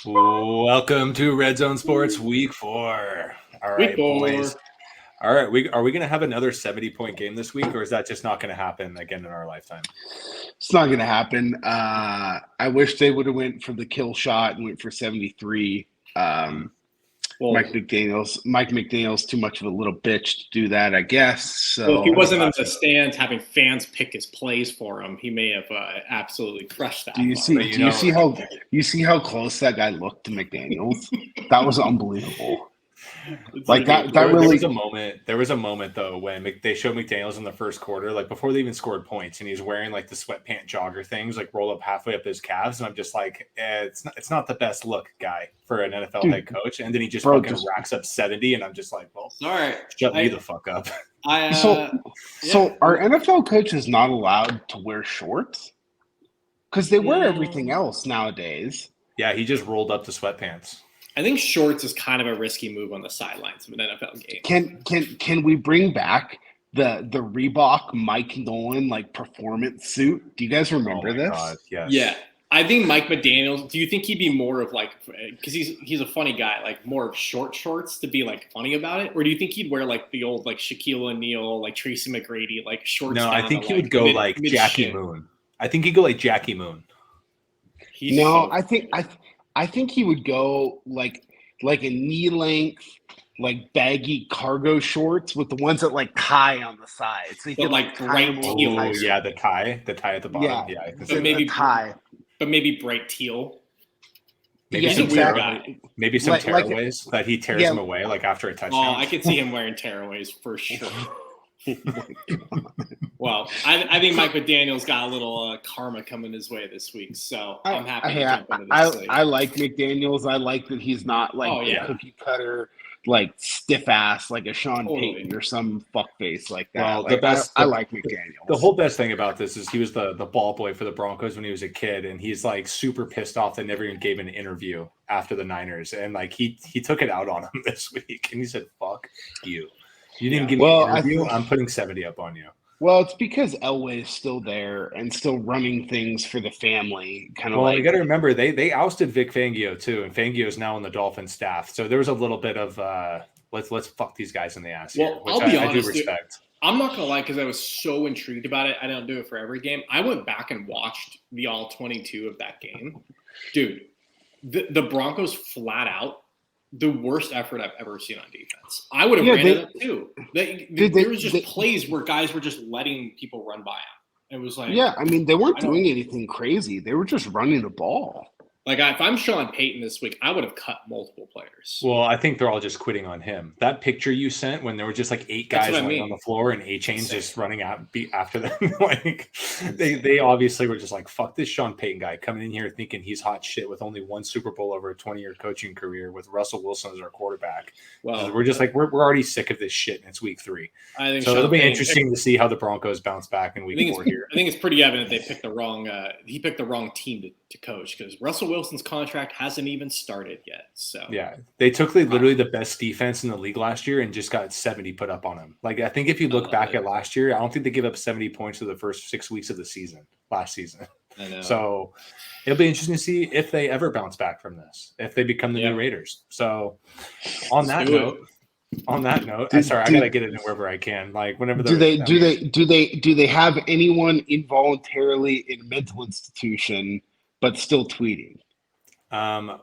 Welcome to Red Zone Sports Week 4. All Week right, 4. boys. All right, are we going to have another 70-point game this week, or is that just not going to happen again in our lifetime? It's not going to happen. I wish they would have went for the kill shot and went for 73. Mike McDaniel's too much of a little bitch to do that, I guess. So if he wasn't in the stands having fans pick his plays for him, he may have absolutely crushed that. Do you see how close that guy looked to McDaniel's? That was unbelievable. Like that really. There was a moment though when they showed McDaniel's in the first quarter, like before they even scored points, and he's wearing like the sweatpant jogger things, like roll up halfway up his calves, and I'm just like, it's not the best look, guy, for an NFL head coach. And then he just racks up 70, and I'm just like, well, sorry, shut me the fuck up. So are NFL coaches not allowed to wear shorts? Because they wear everything else nowadays. Yeah, he just rolled up the sweatpants. I think shorts is kind of a risky move on the sidelines of an NFL game. Can we bring back the Reebok Mike Nolan like performance suit? Do you guys remember this? God, yes. Yeah. I think Mike McDaniels, do you think he'd be more of like, because he's a funny guy, like more of short shorts to be like funny about it? Or do you think he'd wear like the old like Shaquille O'Neal, like Tracy McGrady, like shorts? No, I think he would go like Jackie Moon. I think he'd go like Jackie Moon. I think he would go like a knee length, like baggy cargo shorts with the ones that like tie on the side. So he could like bright teal. Oh yeah, the tie at the bottom. Yeah, but maybe tie. But maybe bright teal. Maybe he's a weird guy. Maybe some tearaways that he tears them away like after a touchdown. Oh, I could see him wearing tearaways for sure. Well, I think Mike McDaniel's got a little karma coming his way this week, so I'm happy to jump into this. I like McDaniel's. I like that he's not like a cookie cutter, like stiff ass like a Sean Payton or some fuckface like that. Well, like, I like McDaniel's. The whole best thing about this is he was the ball boy for the Broncos when he was a kid, and he's like super pissed off they never even gave an interview after the Niners, and like he took it out on him this week, and he said, "Fuck you. You didn't give me an interview. I'm putting 70 up on you." Well, it's because Elway's still there and still running things for the family. You got to remember they ousted Vic Fangio too, and Fangio is now on the Dolphins staff. So there was a little bit of let's fuck these guys in the ass here, which I'll be honest, I do respect. I'm not gonna lie because I was so intrigued about it. I don't do it for every game. I went back and watched the all 22 of that game, dude. The Broncos flat out. The worst effort I've ever seen on defense. I would have ran it up too. There was just plays where guys were just letting people run by them. It was like, I mean, they weren't doing anything crazy. They were just running the ball. Like if I'm Sean Payton this week, I would have cut multiple players. Well, I think they're all just quitting on him. That picture you sent when there were just like 8 guys laying on the floor and A-Chain's just running out after them. Like they obviously were just like, fuck this Sean Payton guy coming in here thinking he's hot shit with only 1 Super Bowl over a 20-year coaching career with Russell Wilson as our quarterback. Well, we're just like we're already sick of this shit, and it's week 3. I think so. It'll be interesting to see how the Broncos bounce back in week 4 here. I think it's pretty evident they picked the wrong. He picked the wrong team to coach because Russell Wilson's contract hasn't even started yet. So yeah, they took literally the best defense in the league last year and just got 70 put up on them. Like I think if you look back at last year, I don't think they gave up 70 points for the first 6 weeks of the season last season. I know. So it'll be interesting to see if they ever bounce back from this, if they become the new Raiders. So on that note, I gotta get it in wherever I can. Like whenever do they have anyone involuntarily in a mental institution but still tweeting?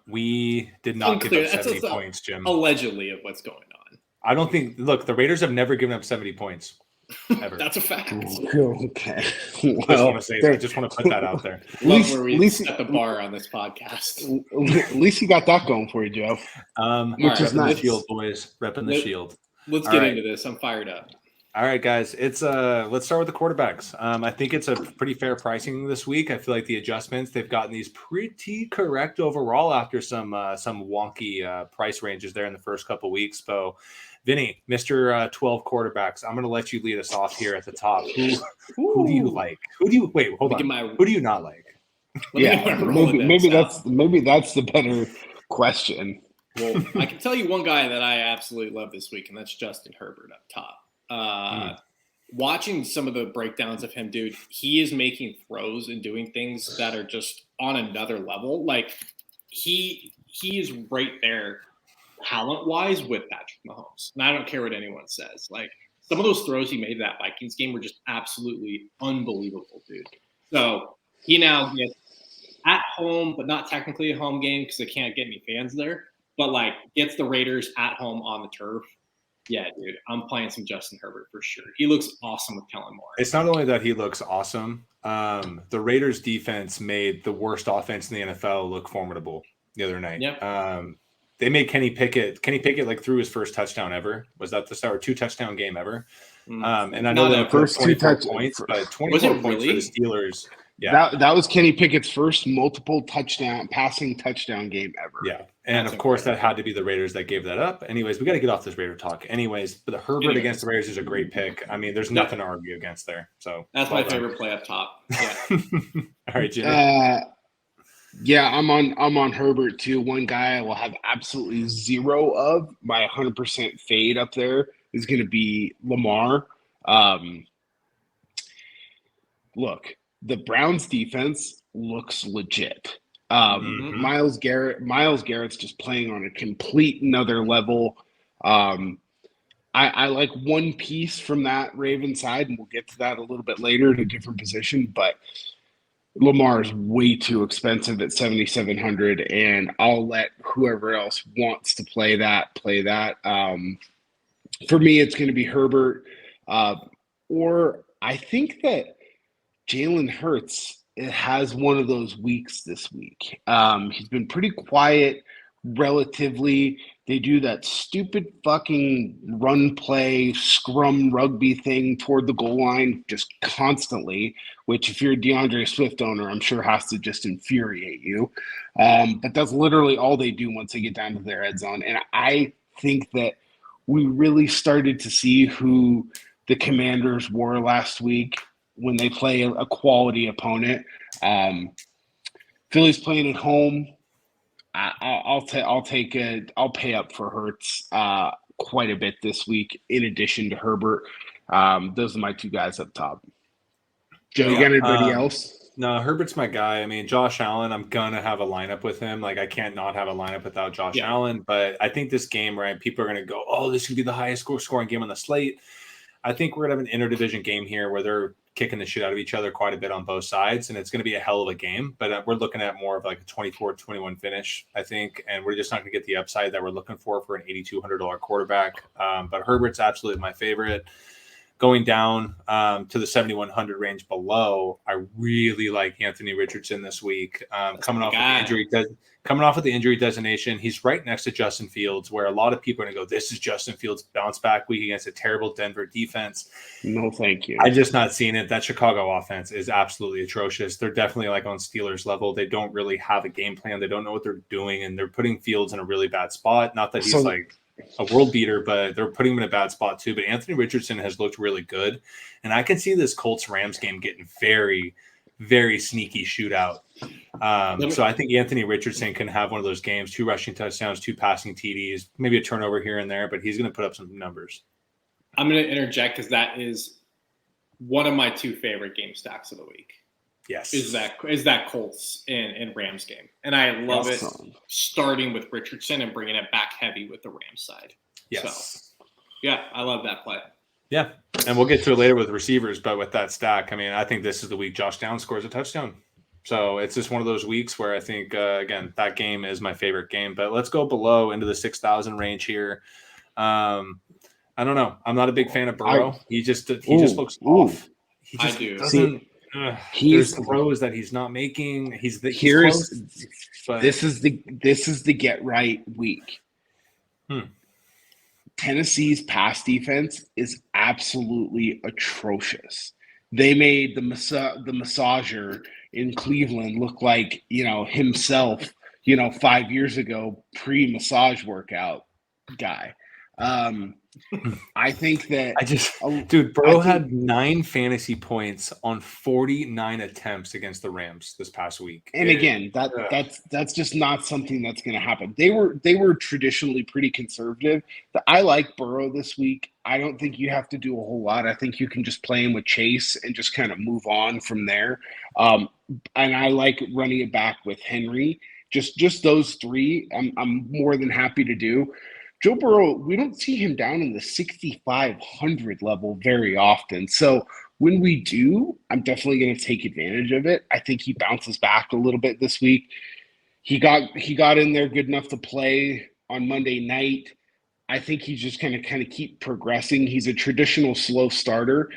We did not give up 70 points, Jim. Allegedly of what's going on. I don't think. Look, the Raiders have never given up 70 points. Ever. That's a fact. Okay. Well, I just want to put that out there. At least set the bar on this podcast. At least you got that going for you, Joe. Which is nice. The shield, boys. Repping the shield. Let's get into this. I'm fired up. All right, guys. It's let's start with the quarterbacks. I think it's a pretty fair pricing this week. I feel like the adjustments they've gotten these pretty correct overall after some wonky price ranges there in the first couple weeks. So, Vinny, Mr. 12 quarterbacks, I'm going to let you lead us off here at the top. Who do you like? Who do you not like? Maybe that's the better question. Well, I can tell you one guy that I absolutely love this week, and that's Justin Herbert up top. Watching some of the breakdowns of him, dude, he is making throws and doing things that are just on another level. Like he he is right there talent-wise with Patrick Mahomes. And I don't care what anyone says. Like, some of those throws he made in that Vikings game were just absolutely unbelievable, dude. So he now gets at home, but not technically a home game because they can't get any fans there, but like gets the Raiders at home on the turf. Yeah, dude, I'm playing some Justin Herbert for sure. He looks awesome with Kellen Moore. It's not only that he looks awesome. The Raiders defense made the worst offense in the NFL look formidable the other night. Yep. They made Kenny Pickett like threw his first touchdown ever. Was that the start 2-touchdown game ever? And I know that first 24 points, but 24 points for the Steelers. Yeah, that was Kenny Pickett's first multiple passing touchdown game ever. Yeah, and of course that had to be the Raiders that gave that up. Anyways, we got to get off this Raider talk. Anyways, but the Herbert against the Raiders is a great pick. I mean, there's nothing to argue against there. So that's my favorite play up top. Yeah. All right, Jimmy. Yeah, I'm on Herbert too. One guy I will have absolutely zero of. My 100% fade up there is going to be Lamar. Look, the Browns defense looks legit. Myles Garrett's just playing on a complete another level. I like one piece from that Ravens side, and we'll get to that a little bit later in a different position, but Lamar is way too expensive at 7,700, and I'll let whoever else wants to play that. For me, it's going to be Herbert, or I think that Jalen Hurts has one of those weeks this week. He's been pretty quiet relatively. They do that stupid fucking run play scrum rugby thing toward the goal line just constantly, which if you're a DeAndre Swift owner, I'm sure has to just infuriate you. But that's literally all they do once they get down to their red zone. And I think that we really started to see who the Commanders were last week when they play a quality opponent. Philly's playing at home. I'll pay up for Hurts quite a bit this week in addition to Herbert. Those are my two guys up top. Joe, you got anybody else? No, Herbert's my guy. I mean, Josh Allen, I'm gonna have a lineup with him. Like, I can't not have a lineup without Josh Allen. But I think this game, right, people are gonna go, oh, this could be the highest scoring game on the slate. I think we're gonna have an interdivision game here where they're kicking the shit out of each other quite a bit on both sides, and it's going to be a hell of a game, but we're looking at more of like a 24-21 finish, I think, and we're just not going to get the upside that we're looking for an $8,200 quarterback. But Herbert's absolutely my favorite. Going down to the 7,100 range below, I really like Anthony Richardson this week. Coming off of the injury designation, he's right next to Justin Fields, where a lot of people are going to go, this is Justin Fields' bounce back week against a terrible Denver defense. No, thank you. I'm just not seeing it. That Chicago offense is absolutely atrocious. They're definitely like on Steelers level. They don't really have a game plan. They don't know what they're doing, and they're putting Fields in a really bad spot. Not that he's like a world beater, but they're putting him in a bad spot too. But Anthony Richardson has looked really good, and I can see this Colts-Rams game getting very, very sneaky shootout. So I think Anthony Richardson can have one of those games, 2 rushing touchdowns, 2 passing TDs, maybe a turnover here and there, but he's going to put up some numbers. I'm going to interject because that is one of my 2 favorite game stacks of the week. Yes. Is that Colts and Rams game. And I love it starting with Richardson and bringing it back heavy with the Rams side. Yes. So, yeah, I love that play. Yeah. And we'll get to it later with receivers, but with that stack, I mean, I think this is the week Josh Downs scores a touchdown. So it's just one of those weeks where I think, again, that game is my favorite game. But let's go below into the 6,000 range here. I don't know. I'm not a big fan of Burrow. He just looks off. He just doesn't. There's throws that he's not making. This is the get right week. Tennessee's pass defense is absolutely atrocious. They made the massager in Cleveland look like, himself, 5 years ago, pre-massage workout guy. I think that Burrow had 9 fantasy points on 49 attempts against the Rams this past week. And again, that's just not something that's going to happen. They were traditionally pretty conservative. I like Burrow this week. I don't think you have to do a whole lot. I think you can just play him with Chase and just kind of move on from there. And I like running it back with Henry. Just those three, I'm more than happy to do. Joe Burrow, we don't see him down in the 6,500 level very often. So when we do, I'm definitely going to take advantage of it. I think he bounces back a little bit this week. He got in there good enough to play on Monday night. I think he's just going to kind of keep progressing. He's a traditional slow starter.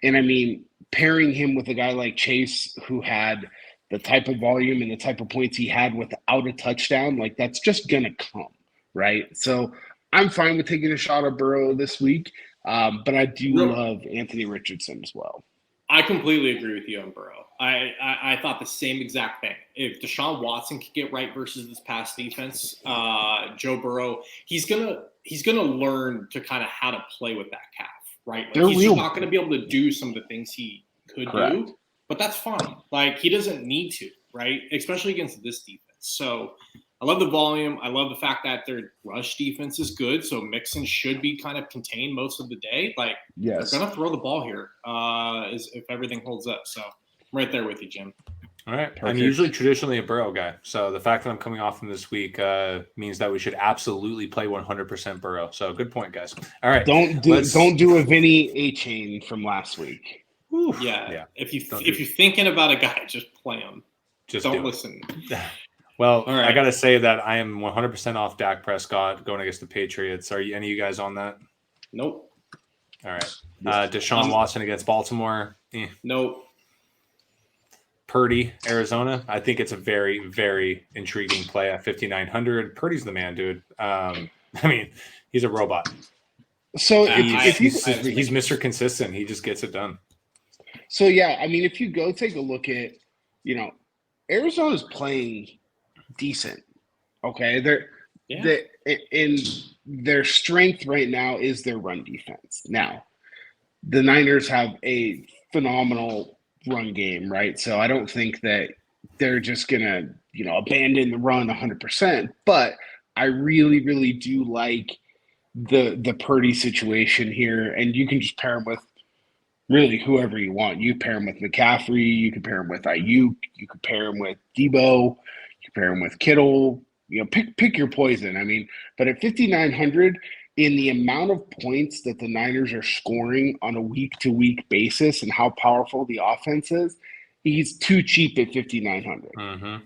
And I mean, pairing him with a guy like Chase, who had the type of volume and the type of points he had without a touchdown, like that's just going to come, right? So I'm fine with taking a shot at Burrow this week, but I do love Anthony Richardson as well. I completely agree with you on Burrow. I thought the same exact thing. If Deshaun Watson could get right versus this past defense, Joe Burrow, he's gonna learn to kind of how to play with that calf, right? Like he's just not gonna be able to do some of the things he could do, but that's fine. Like he doesn't need to, right? Especially against this defense. So I love the volume. I love the fact that their rush defense is good. So Mixon should be kind of contained most of the day. Like they're going to throw the ball here if everything holds up. So I'm right there with you, Jim. All right. Perfect. I'm usually traditionally a Burrow guy. So the fact that I'm coming off from this week means that we should absolutely play 100% Burrow. So good point, guys. All right. Don't do a Vinny A-chain from last week. Yeah. If you're thinking about a guy, just play him. Just don't listen. Well, right. I got to say that I am 100% off Dak Prescott going against the Patriots. Are any of you guys on that? Nope. All right. Deshaun Watson against Baltimore. Nope. Purdy, Arizona. I think it's a very, very intriguing play at 5,900. Purdy's the man, dude. I mean, he's a robot. So he's Mr. Consistent. He just gets it done. So, yeah, I mean, if you go take a look at, Arizona's playing decent. Okay. In their strength right now is their run defense. Now, the Niners have a phenomenal run game, right? So I don't think that they're just gonna, abandon the run 100%. But I really, really do like the Purdy situation here, and you can just pair him with really whoever you want. You pair him with McCaffrey, you can pair him with Ayuk, you could pair him with Debo, you can pair him with Kittle. Pick your poison. I mean, but at 5,900, in the amount of points that the Niners are scoring on a week-to-week basis and how powerful the offense is, he's too cheap at 5,900. Mm-hmm.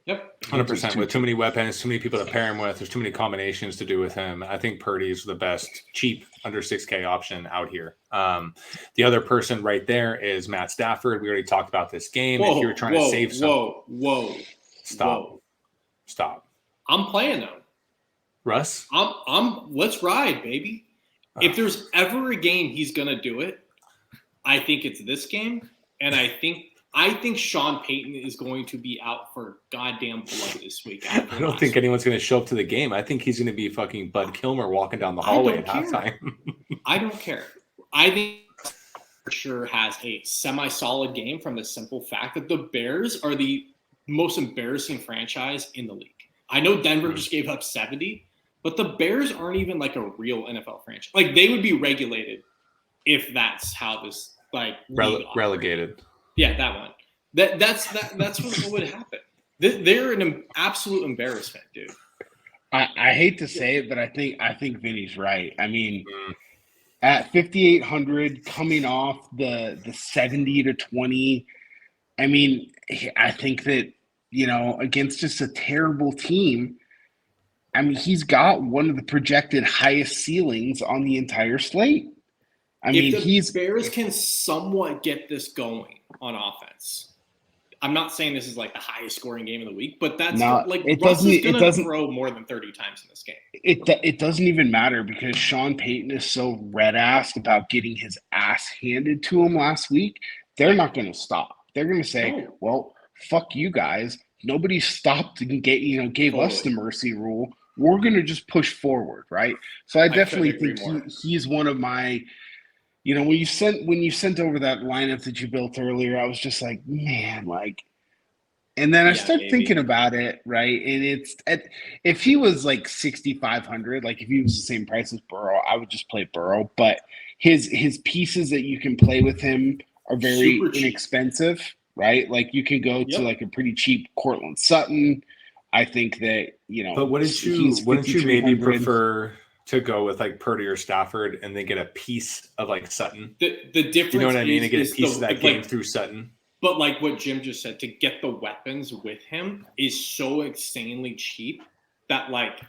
Yep, 100%. With too many weapons, too many people to pair him with, there's too many combinations to do with him. I think Purdy's the best cheap under 6K option out here. The other person right there is Matt Stafford. We already talked about this game. If you're trying to save some, Stop. I'm playing them. Russ? Let's ride, baby. If there's ever a game he's gonna do it, I think it's this game. And I think Sean Payton is going to be out for goddamn blood this week. I don't think anyone's going to show up to the game. I think he's going to be fucking Bud Kilmer walking down the hallway at halftime. I don't care. I think for sure has a semi-solid game from the simple fact that the Bears are the most embarrassing franchise in the league. I know Denver just gave up 70, but the Bears aren't even like a real NFL franchise. Like they would be regulated if that's how this relegated. Yeah, that one. That's what would happen. They're an absolute embarrassment, dude. I hate to say it, but I think Vinny's right. I mean, at 5,800, coming off the 70-20, I mean, I think that against just a terrible team, I mean, he's got one of the projected highest ceilings on the entire slate. If the Bears can somewhat get this going on offense, I'm not saying this is like the highest scoring game of the week, but that's Russ is going to throw more than 30 times in this game. It doesn't even matter because Sean Payton is so red-assed about getting his ass handed to him last week. They're not going to stop. They're going to say, well, fuck you guys. Nobody stopped and gave us the mercy rule. We're going to just push forward, right? So I definitely think he's one of my when you sent over that lineup that you built earlier, I was just like, man, and then I started thinking about it, right? And if he was like 6,500, like if he was the same price as Burrow, I would just play Burrow. But his pieces that you can play with him are very inexpensive, right? Like you can go to like a pretty cheap Cortland Sutton. I think that, but wouldn't you maybe prefer to go with like Purdy or Stafford and then get a piece of like Sutton? The difference, you know what I mean? And get a piece of that game through Sutton. But like what Jim just said, to get the weapons with him is so insanely cheap that like,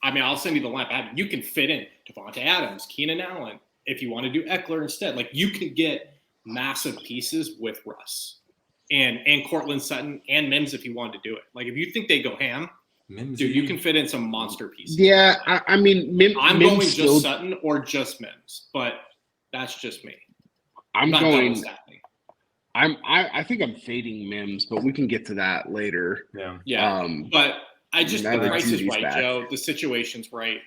I mean, I'll send you the lineup. You can fit in Devontae Adams, Keenan Allen. If you want to do Eckler instead, like you can get massive pieces with Russ and Cortland Sutton and Mims if you wanted to do it. Like if you think they go ham, dude, you can fit in some monster pieces. Yeah, I mean, I'm going just Sutton or just Mims, but that's just me. I think I'm fading Mims, but we can get to that later. Yeah. But I just the price is right, Joe. The situation's right.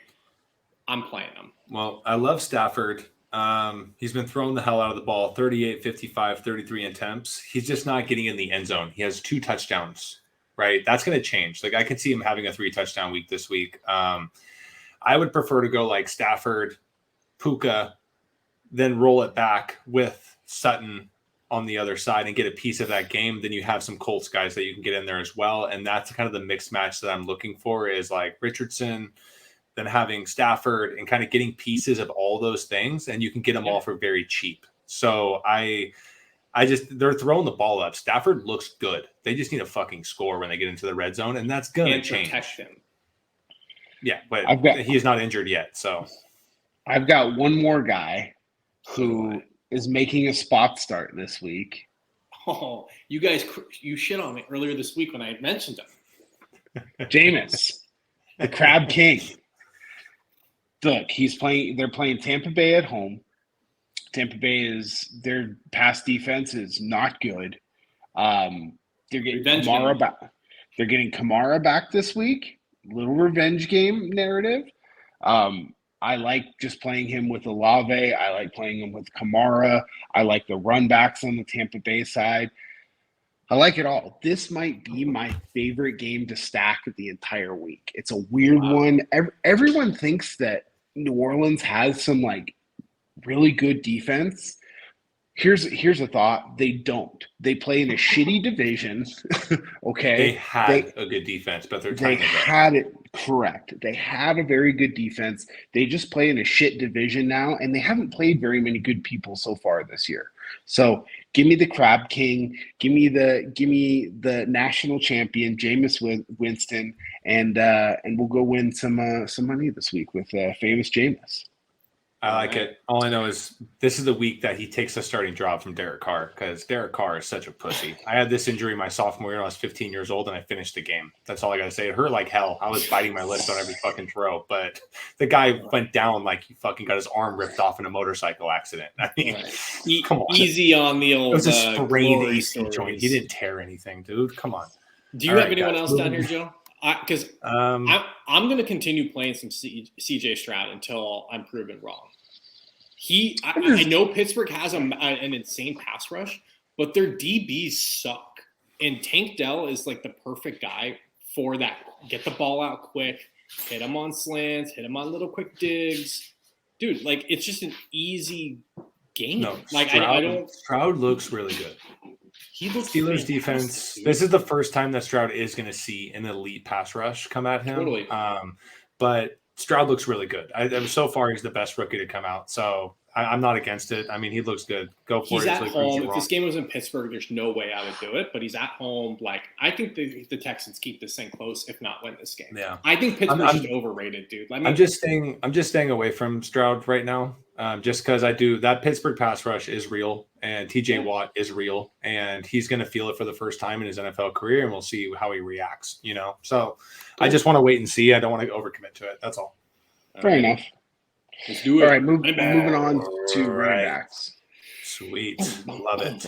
I'm playing him. Well, I love Stafford. He's been throwing the hell out of the ball, 38, 55, 33 attempts. He's just not getting in the end zone. He has 2 touchdowns, right? That's going to change. Like I could see him having a 3-touchdown week this week. I would prefer to go like Stafford, Puka, then roll it back with Sutton on the other side and get a piece of that game. Then you have some Colts guys that you can get in there as well. And that's kind of the mixed match that I'm looking for is like Richardson, then having Stafford and kind of getting pieces of all those things. And you can get them all for very cheap. So they're throwing the ball up. Stafford looks good. They just need a fucking score when they get into the red zone. And that's going to change. Protect him. Yeah, but he is not injured yet. So I've got one more guy who is making a spot start this week. Oh, you shit on me earlier this week when I mentioned him. Jameis, the Crab King. Look, they're playing Tampa Bay at home. Tampa Bay their pass defense is not good. They're getting Kamara back. They're getting Kamara back this week. Little revenge game narrative. I like just playing him with Olave. I like playing him with Kamara. I like the run backs on the Tampa Bay side. I like it all. This might be my favorite game to stack the entire week. It's a weird one. Everyone thinks that New Orleans has some like really good defense. Here's a thought. They don't. They play in a shitty division. Okay. They had a good defense, but they had it correct. They had a very good defense. They just play in a shit division now, and they haven't played very many good people so far this year. So give me the Crab King, give me the national champion, Jameis Winston, and we'll go win some money this week with famous Jameis. I like it. All I know is this is the week that he takes the starting job from Derek Carr because Derek Carr is such a pussy. I had this injury my sophomore year when I was 15 years old, and I finished the game. That's all I got to say. It hurt like hell. I was biting my lips on every fucking throw, but the guy went down like he fucking got his arm ripped off in a motorcycle accident. I mean, come on. Easy on the old. It was a sprained AC joint. He didn't tear anything, dude. Come on. Do you have anyone else down here, Joe? Because I'm going to continue playing some CJ Stroud until I'm proven wrong. I know Pittsburgh has an insane pass rush, but their DBs suck. And Tank Dell is like the perfect guy for that. Get the ball out quick, hit him on slants, hit him on little quick digs. Dude, like it's just an easy game. No, like Stroud looks really good. He looks Steelers defense. This is the first time that Stroud is going to see an elite pass rush come at him. Totally. But Stroud looks really good. So far, he's the best rookie to come out. So I'm not against it. I mean, he looks good. Go for he's it. He's at home. If this game was in Pittsburgh, there's no way I would do it. But he's at home. Like I think the Texans keep this thing close, if not win this game. Yeah. I think Pittsburgh's just overrated, dude. I'm just staying away from Stroud right now, just because that Pittsburgh pass rush is real, and T.J. Watt is real, and he's going to feel it for the first time in his NFL career, and we'll see how he reacts. So I just want to wait and see. I don't want to overcommit to it. That's all. Fair enough. Let's do it. All right, moving on to running backs. Sweet. Love it.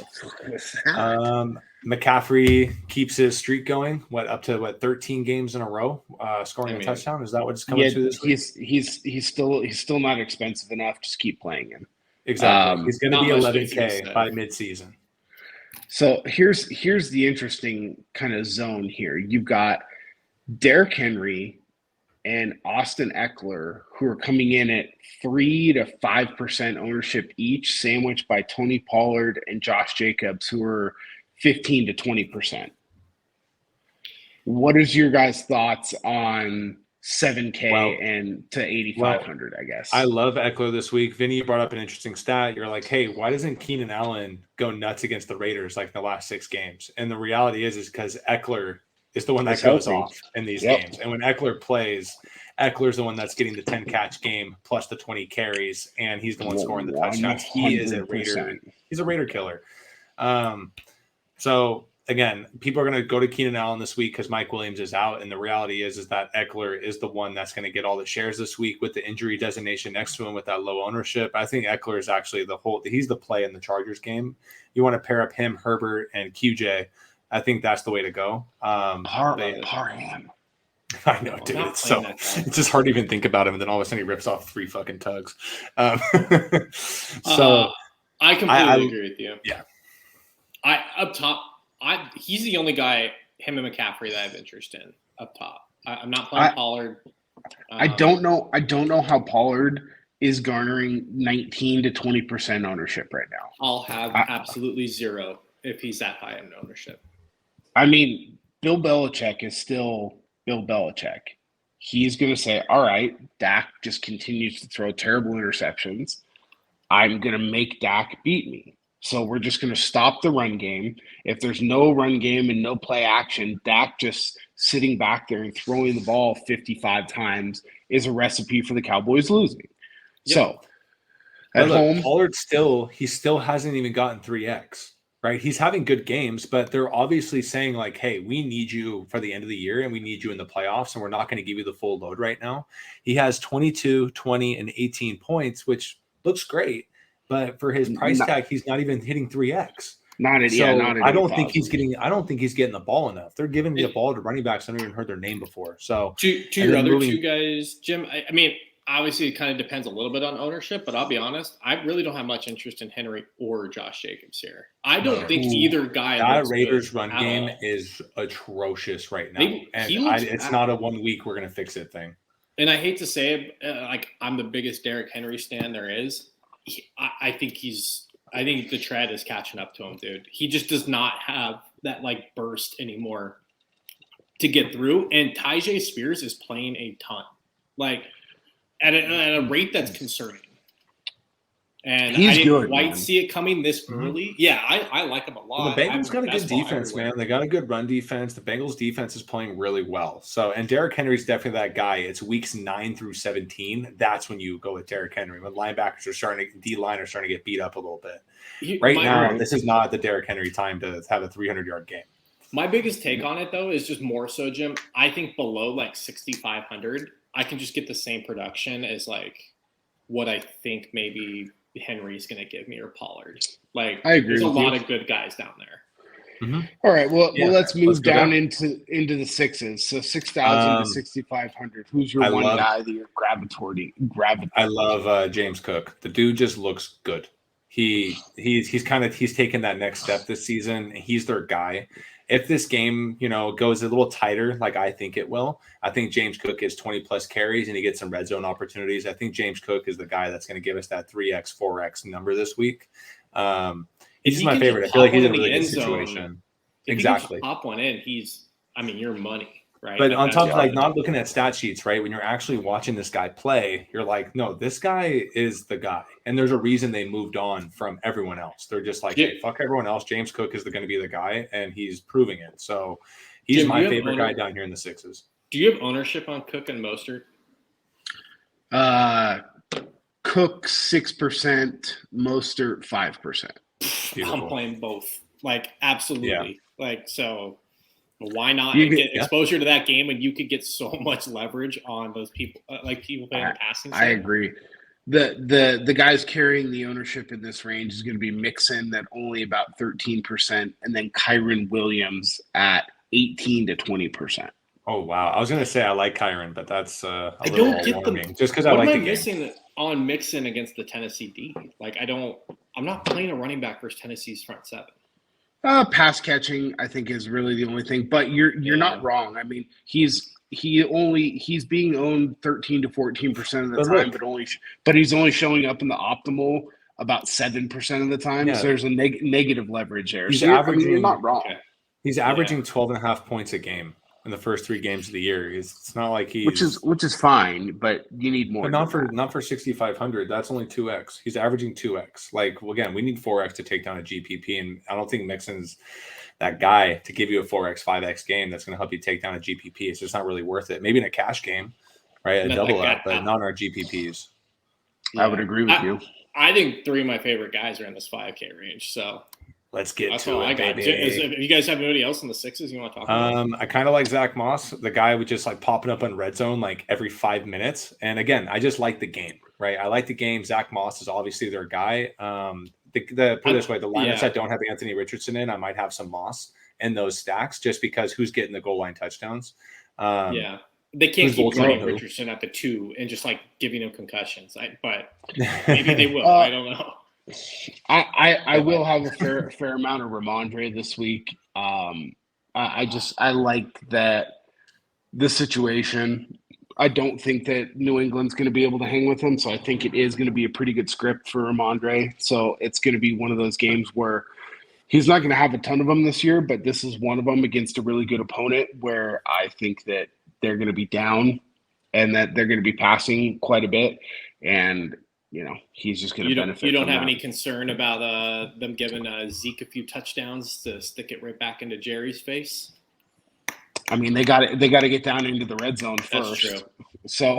McCaffrey keeps his streak going. Up to 13 games in a row, scoring a touchdown. Is that what's coming to this week? He's still not expensive enough. Just keep playing him. Exactly. He's going to be 11K by midseason. So here's the interesting kind of zone here. You've got Derrick Henry and Austin Eckler, who are coming in at 3 to 5% ownership each, sandwiched by Tony Pollard and Josh Jacobs, who are 15 to 20%. What is your guys' thoughts on 7K and to 8,500, I guess? I love Eckler this week. Vinny, you brought up an interesting stat. You're like, hey, why doesn't Keenan Allen go nuts against the Raiders like the last 6 games? And the reality is because Eckler is the one that goes off in these games. And when Eckler plays, Eckler's the one that's getting the 10-catch game plus the 20 carries, and he's the one scoring the touchdowns. He is a Raider. He's a Raider killer. So again, people are going to go to Keenan Allen this week because Mike Williams is out, and the reality is that Eckler is the one that's going to get all the shares this week with the injury designation next to him with that low ownership. I think Eckler is actually he's the play in the Chargers game. You want to pair up him, Herbert, and QJ. I think that's the way to go. Parham. I know, dude. It's just hard to even think about him, and then all of a sudden he rips off 3 fucking tugs. I completely agree with you. Yeah. Up top, he's the only guy, him and McCaffrey, that I have interest in up top. I'm not playing Pollard. I don't know how Pollard is garnering 19 to 20% ownership right now. I'll have absolutely 0 if he's that high in ownership. I mean, Bill Belichick is still Bill Belichick. He's going to say, all right, Dak just continues to throw terrible interceptions. I'm going to make Dak beat me. So we're just going to stop the run game. If there's no run game and no play action, Dak just sitting back there and throwing the ball 55 times is a recipe for the Cowboys losing. Yep. So at home, Pollard still hasn't even gotten 3X. Right, he's having good games, but they're obviously saying like, "Hey, we need you for the end of the year, and we need you in the playoffs, and we're not going to give you the full load right now." He has 22, 20, and 18 points, which looks great, but for his price tag, he's not even hitting 3X. I don't think he's getting the ball enough. They're giving the ball to running backs. I haven't even heard their name before. So to your other 2 guys, Jim. I mean, obviously, it kind of depends a little bit on ownership, but I'll be honest, I really don't have much interest in Henry or Josh Jacobs here. I don't think either guy. That Raiders run game is atrocious right now, it's not a 1 week we're going to fix it thing. And I hate to say it, like I'm the biggest Derrick Henry stan there is. I think the tread is catching up to him, dude. He just does not have that like burst anymore to get through. And Tyjae Spears is playing a ton, like. At a rate that's concerning. And he's I didn't good, quite see it coming this early. Yeah, I like him a lot. Well, the Bengals got a good defense, man. They got a good run defense. The Bengals defense is playing really well. So, and Derrick Henry's definitely that guy. It's weeks 9 through 17. That's when you go with Derrick Henry. When linebackers D-line are starting to get beat up a little bit. Right now, this is not the Derrick Henry time to have a 300-yard game. My biggest take on it, though, is just more so, Jim. I think below like 6,500, I can just get the same production as like what I think maybe Henry's going to give me or Pollard. Like, I agree. There's a lot of good guys down there. Mm-hmm. All right. Well, let's move down into the 6s. So 6,000 to 6,500. Who's your one guy that you're gravitating? I love James Cook. The dude just looks good. He's taken that next step this season. He's their guy. If this game, goes a little tighter, like I think it will, I think James Cook gets 20 plus carries and he gets some red zone opportunities. I think James Cook is the guy that's going to give us that 3X, 4X number this week. He's my favorite. I feel like he's in a really good situation. Exactly. Pop one in, you're money. Right. But on top of like not looking at stat sheets, right? When you're actually watching this guy play, you're like, no, this guy is the guy. And there's a reason they moved on from everyone else. They're just like, hey, fuck everyone else. James Cook is going to be the guy, and he's proving it. So he's my favorite guy down here in the 6s. Do you have ownership on Cook and Mostert? Cook 6%, Mostert 5%. Beautiful. I'm playing both. Like, absolutely. Yeah. Like, so why not get exposure to that game, and you could get so much leverage on those people, people playing the passing side? I agree. The guys carrying the ownership in this range is going to be Mixon at only about 13%, and then Kyren Williams at 18 to 20%. Oh wow! I was going to say I like Kyren, but that's a little alarming. Just because I like the game. Missing on Mixon against the Tennessee D? Like I'm not playing a running back versus Tennessee's front 7. Pass catching, I think, is really the only thing. But you're not wrong. I mean, he's being owned 13 to 14% of the time, but he's only showing up in the optimal about 7% of the time. Yeah. So there's a negative leverage there. He's So you're averaging. not wrong. Okay. He's averaging 12.5 points a game in the first 3 games of the year. It's not like he's which is fine, but you need more. But not for 6,500. That's only 2x. He's averaging 2x. Like, again, we need 4x to take down a GPP, and I don't think Mixon's that guy to give you a 4x, 5x game that's going to help you take down a GPP. It's just not really worth it. Maybe in a cash game, right? A double up, but not in our GPPs. I would agree with you. I think 3 of my favorite guys are in this 5K range. So let's get that's to all it, I got. baby. If you guys have anybody else in the 6s you want to talk about? I kind of like Zach Moss, the guy with just like popping up on red zone like every 5 minutes. And again, I just like the game, right? I like the game. Zach Moss is obviously their guy. Put it this way, the lineups that don't have Anthony Richardson in, I might have some Moss in those stacks just because who's getting the goal line touchdowns. They can't keep running Richardson at the 2 and just like giving him concussions. But maybe they will. I don't know. I will have a fair amount of Ramondre this week. I like that this situation. I don't think that New England's going to be able to hang with him, so I think it is going to be a pretty good script for Ramondre. So it's going to be one of those games where he's not going to have a ton of them this year, but this is one of them against a really good opponent where I think that they're going to be down and that they're going to be passing quite a bit, and he's just going to benefit. You don't have any concern about them giving Zeke a few touchdowns to stick it right back into Jerry's face? I mean, they got to get down into the red zone first. That's true. So,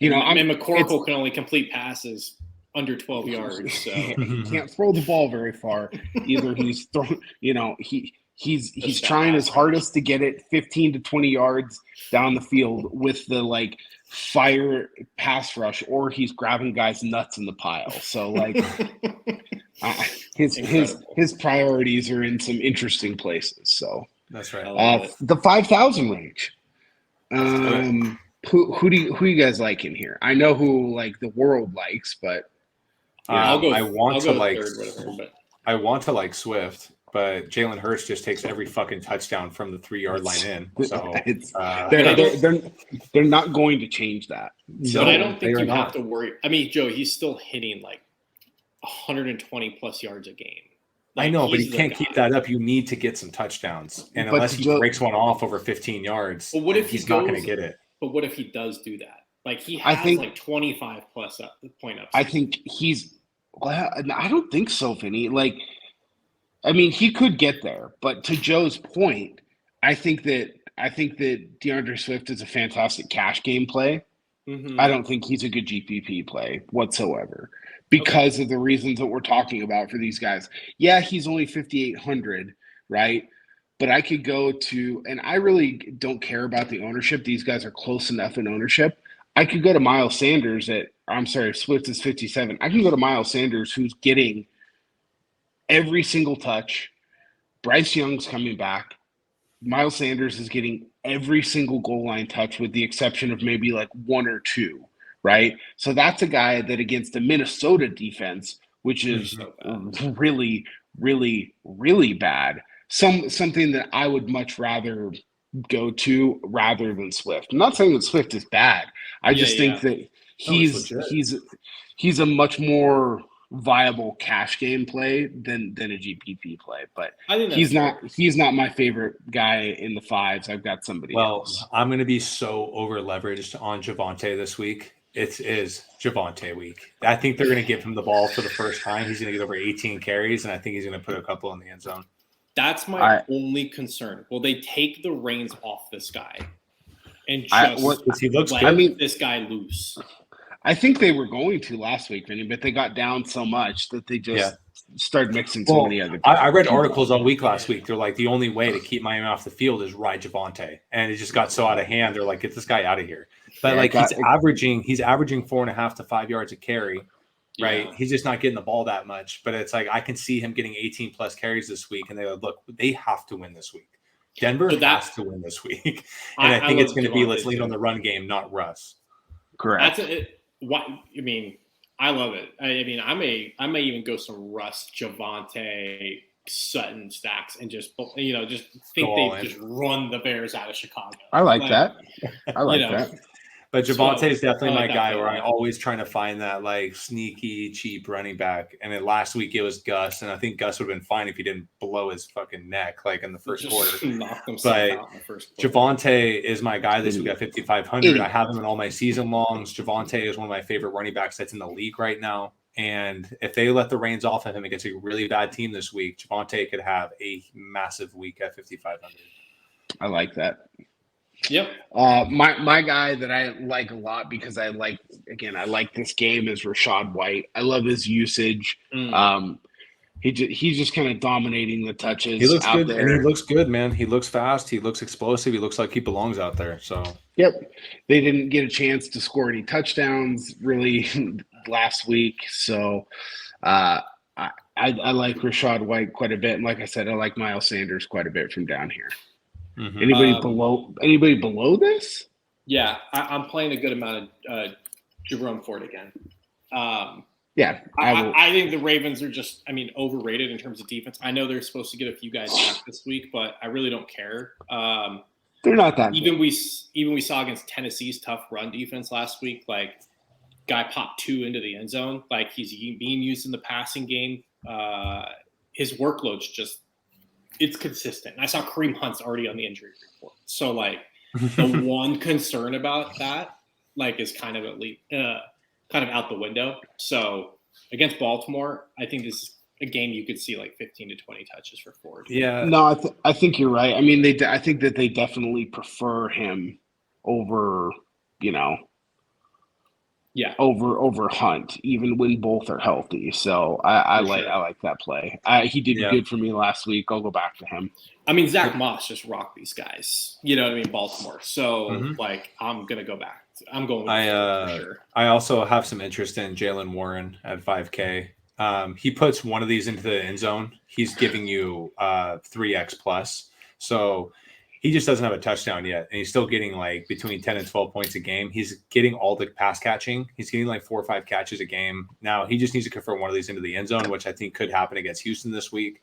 McCorkle can only complete passes under 12 yards. So he can't throw the ball very far. Either he's throwing, he's trying his hardest to get it 15 to 20 yards down the field with the fire pass rush, or he's grabbing guys nuts in the pile. So his priorities are in some interesting places. So that's right. The 5,000 range. Who do you guys like in here? I know who the world likes, but I want to like Swift, but Jalen Hurts just takes every fucking touchdown from the 3-yard line in. So they're not going to change that. But I don't think you have to worry. I mean, Joe, he's still hitting 120 plus yards a game. I know, but he can't keep that up. You need to get some touchdowns, and unless he breaks one off over 15 yards, what if he's not going to get it? But what if he does do that? He has 25 plus point ups. I think he's. Well, I don't think so, Vinny. I mean, he could get there, but to Joe's point, I think that DeAndre Swift is a fantastic cash game play. Mm-hmm. I don't think he's a good GPP play whatsoever because of the reasons that we're talking about for these guys. Yeah, he's only 5,800, right? But I could go to, and I really don't care about the ownership. These guys are close enough in ownership. I could go to Miles Sanders Swift is 57. I can go to Miles Sanders, who's getting every single touch. Bryce Young's coming back. Miles Sanders is getting every single goal line touch with the exception of maybe 1 or 2, right? So that's a guy that against the Minnesota defense, which is really, really, really bad, something that I would much rather go to rather than Swift. I'm not saying that Swift is bad. I just think that he's a much more viable cash game play than a GPP play. But he's not my favorite guy in the 5s. I've got somebody else. I'm going to be so over leveraged on Javonte this week. It is Javonte week. I think they're going to give him the ball for the first time. He's going to get over 18 carries, and I think he's going to put a couple in the end zone. That's my only concern. Will they take the reins off this guy and just he looks let this guy loose? I think they were going to last week, Vinny, but they got down so much that they just started mixing so many other. I read articles all week last week. They're like, the only way to keep Miami off the field is ride Javonte, and it just got so out of hand. They're like, get this guy out of here. But he's averaging 4.5 to 5 yards a carry. Right. Yeah. He's just not getting the ball that much, but it's I can see him getting 18 plus carries this week. And they have to win this week. Denver has to win this week. And I think it's going to be, let's lean on the run game, not Russ. Correct. I love it. I may even go some Russ, Javonte, Sutton stacks and just think they just run the Bears out of Chicago. I like that. I like that. But Javonte So, is definitely I my like that guy play a where I lot. always trying to find that like sneaky, cheap running back. And then last week it was Gus, and I think Gus would have been fine if he didn't blow his fucking neck like in the first Just quarter. knocked himself But out in the first quarter. Javonte is my guy this week at 5,500. I Idiot. have him in all my season longs. Javonte is one of my favorite running backs that's in the league right now. And if they let the reins off of him against a really bad team this week, Javonte could have a massive week at 5,500. I like that. Yep. My guy that I like a lot because I like this game is Rachaad White. I love his usage. He's just kind of dominating the touches. He looks out good, there. and he looks good, man. He looks fast. He looks explosive. He looks like he belongs out there. So, yep, they didn't get a chance to score any touchdowns really last week. So, I like Rachaad White quite a bit, and like I said, I like Miles Sanders quite a bit from down here. mm-hmm. Anybody below this? Yeah, I'm playing a good amount of Jerome Ford again. Yeah, I think the Ravens are just, overrated in terms of defense. I know they're supposed to get a few guys back this week, but I really don't care. They're not that even good. we saw against Tennessee's tough run defense last week. Like, guy popped 2 into the end zone. Like, he's being used in the passing game. His workload's just, it's consistent. And I saw Kareem Hunt's already on the injury report. So, like, the one concern about that, like, is kind of out the window. So against Baltimore, I think this is a game you could see like 15 to 20 touches for Ford. Yeah. No, I think you're right. I mean, I think that they definitely prefer him over, over Hunt, even when both are healthy. So I like that play. He did good for me last week. I'll go back to him. I mean, Zach Moss just rocked these guys. You know what I mean? Baltimore. So like, I'm gonna go back. I'm going with for sure. I also have some interest in Jalen Warren at 5K. He puts one of these into the end zone. He's giving you 3x plus. So he just doesn't have a touchdown yet. And he's still getting like between 10 and 12 points a game. He's getting all the pass catching. He's getting like 4 or 5 catches a game. Now he just needs to convert one of these into the end zone, which I think could happen against Houston this week.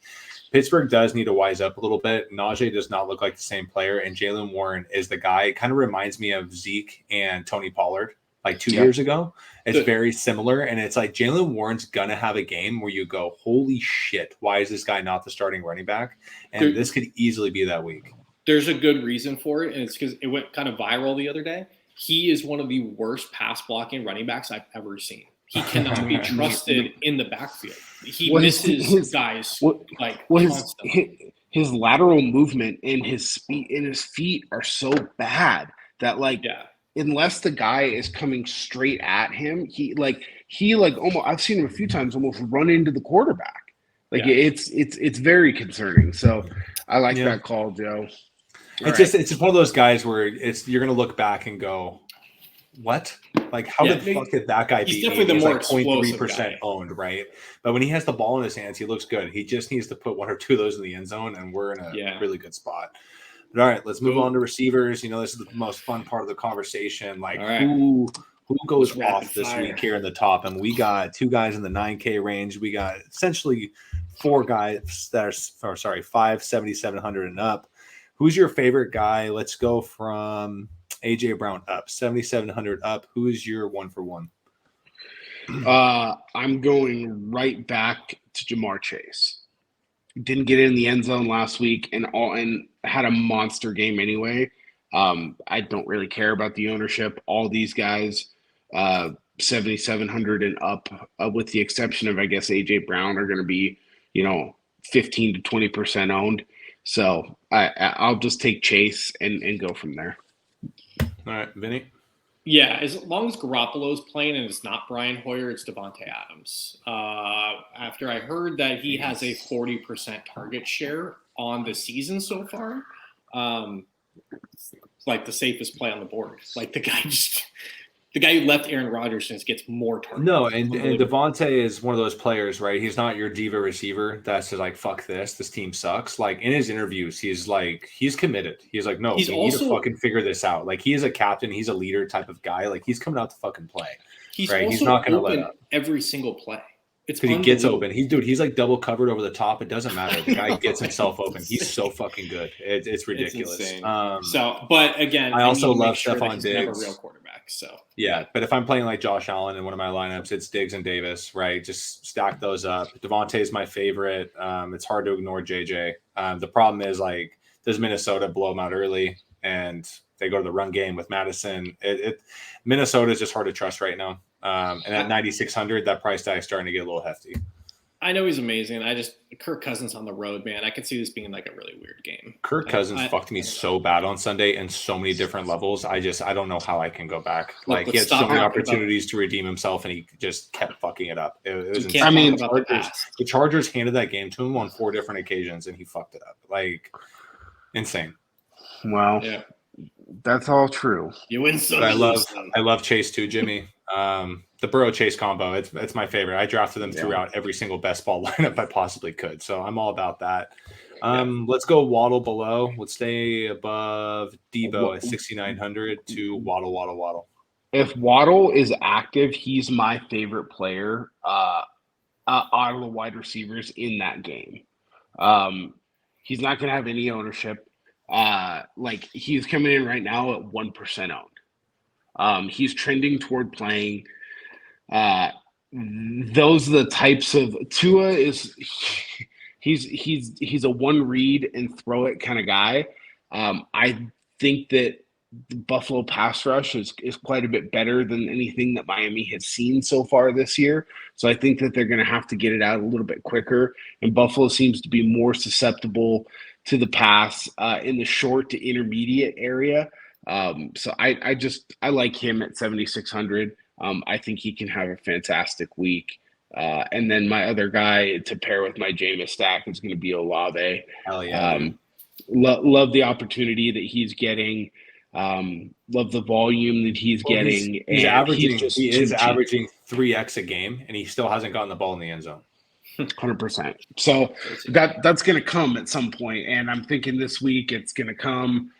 Pittsburgh does need to wise up a little bit. Najee does not look like the same player, and Jalen Warren is the guy. It kind of reminds me of Zeke and Tony Pollard like 2 years ago. It's very similar, and it's like Jalen Warren's going to have a game where you go, holy shit, why is this guy not the starting running back? And this could easily be that week. There's a good reason for it, and it's because it went kind of viral the other day. He is one of the worst pass-blocking running backs I've ever seen. He cannot be trusted in the backfield. He misses guys constantly. His lateral movement and his feet are so bad that unless the guy is coming straight at him, he almost, I've seen him a few times almost run into the quarterback. It's very concerning. So I like that call, Joe. It's one of those guys where you're gonna look back and go, what? Like, how the fuck did that guy beat me? He's definitely the more like 0.3% owned, right? But when he has the ball in his hands, he looks good. He just needs to put 1 or 2 of those in the end zone, and we're in a really good spot. But all right, let's move on to receivers. This is the most fun part of the conversation. Like, who goes off this week here in the top? And we got 2 guys in the 9K range. We got essentially 4 guys that are 7,700 and up. Who's your favorite guy? Let's go from AJ Brown up, 7,700 up. Who is your 1 for 1? I'm going right back to Jamar Chase. Didn't get in the end zone last week and had a monster game anyway. I don't really care about the ownership. All these guys, 7,700 and up, with the exception of, I guess, AJ Brown, are going to be, 15 to 20% owned. So I'll just take Chase and go from there. All right, Vinny? Yeah, as long as Garoppolo's playing and it's not Brian Hoyer, it's Devontae Adams. After I heard that he has a 40% target share on the season so far, like the safest play on the board. Like the guy who left Aaron Rodgers just gets more targets. No, and Devontae is one of those players, right? He's not your diva receiver that's just like, fuck this team sucks. Like, in his interviews, he's committed. He's like, no, we need to fucking figure this out. Like, he is a captain, he's a leader type of guy. Like, he's coming out to fucking play. He's right? Also he's not going to let open up every single play. It's because he gets open. He's like double covered over the top. It doesn't matter. The guy gets himself open. He's so fucking good. It's ridiculous. It's but again, I also love sure Stephon Diggs. Never a real quarterback. So yeah, but if I'm playing like Josh Allen in one of my lineups, it's Diggs and Davis, right? Just stack those up. Devontae is my favorite. It's hard to ignore JJ. The problem is like, does Minnesota blow them out early, and they go to the run game with Madison? Minnesota is just hard to trust right now. And at 9,600, that price tag is starting to get a little hefty. I know he's amazing. Kirk Cousins on the road, man. I could see this being like a really weird game. Kirk Cousins fucked me so bad on Sunday in so many different levels. I don't know how I can go back. Like, he had so many opportunities to redeem himself, and he just kept fucking it up. It was insane. The Chargers handed that game to him on 4 different occasions, and he fucked it up. Like, insane. Well, yeah, that's all true. You win some. I love Chase too, Jimmy. The Burrow Chase combo, it's my favorite. I drafted them throughout every single best ball lineup I possibly could, so I'm all about that. Let's go Waddle below. Let's stay above Debo at 6,900 to Waddle. If Waddle is active, he's my favorite player out of the wide receivers in that game. He's not going to have any ownership. Like, he's coming in right now at 1% owned. He's trending toward playing. Those are the types of Tua is he's a one read and throw it kind of guy. I think that the Buffalo pass rush is quite a bit better than anything that Miami has seen so far this year. So I think that they're going to have to get it out a little bit quicker. And Buffalo seems to be more susceptible to the pass in the short to intermediate area. So I like him at 7,600. I think he can have a fantastic week. And then my other guy to pair with my Jameis stack is going to be Olave. Hell yeah. Love the opportunity that he's getting. Love the volume that he's getting. He is averaging 3x a game, and he still hasn't gotten the ball in the end zone. 100%. So that's going to come at some point, and I'm thinking this week it's going to come.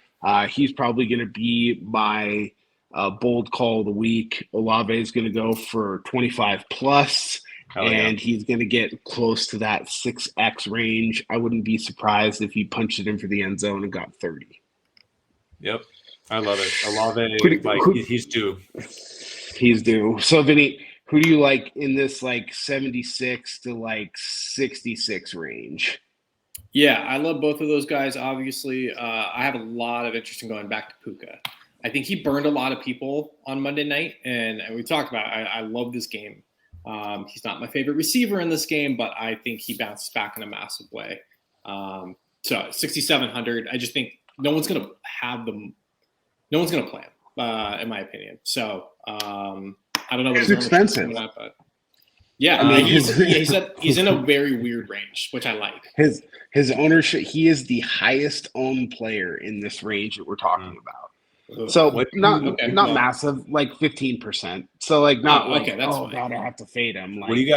He's probably going to be my bold call of the week. Olave is going to go for 25 plus, he's going to get close to that 6x range. I wouldn't be surprised if he punched it in for the end zone and got 30. Yep. I love it. Olave, he's due. He's due. So, Vinny, who do you like in this like 76 to like 66 range? Yeah, I love both of those guys. Obviously, I have a lot of interest in going back to Puka. I think he burned a lot of people on Monday night, and we talked about it. I love this game. He's not my favorite receiver in this game, but I think he bounces back in a massive way. So 6,700, I just think no one's going to have them. No one's going to play him, in my opinion. So I don't know. It's expensive. But yeah, I mean, he's in a very weird range, which I like. His ownership, he is the highest owned player in this range that we're talking about. So not massive, like 15%. So like not that's fine. God, I have to fade him. Like, what do you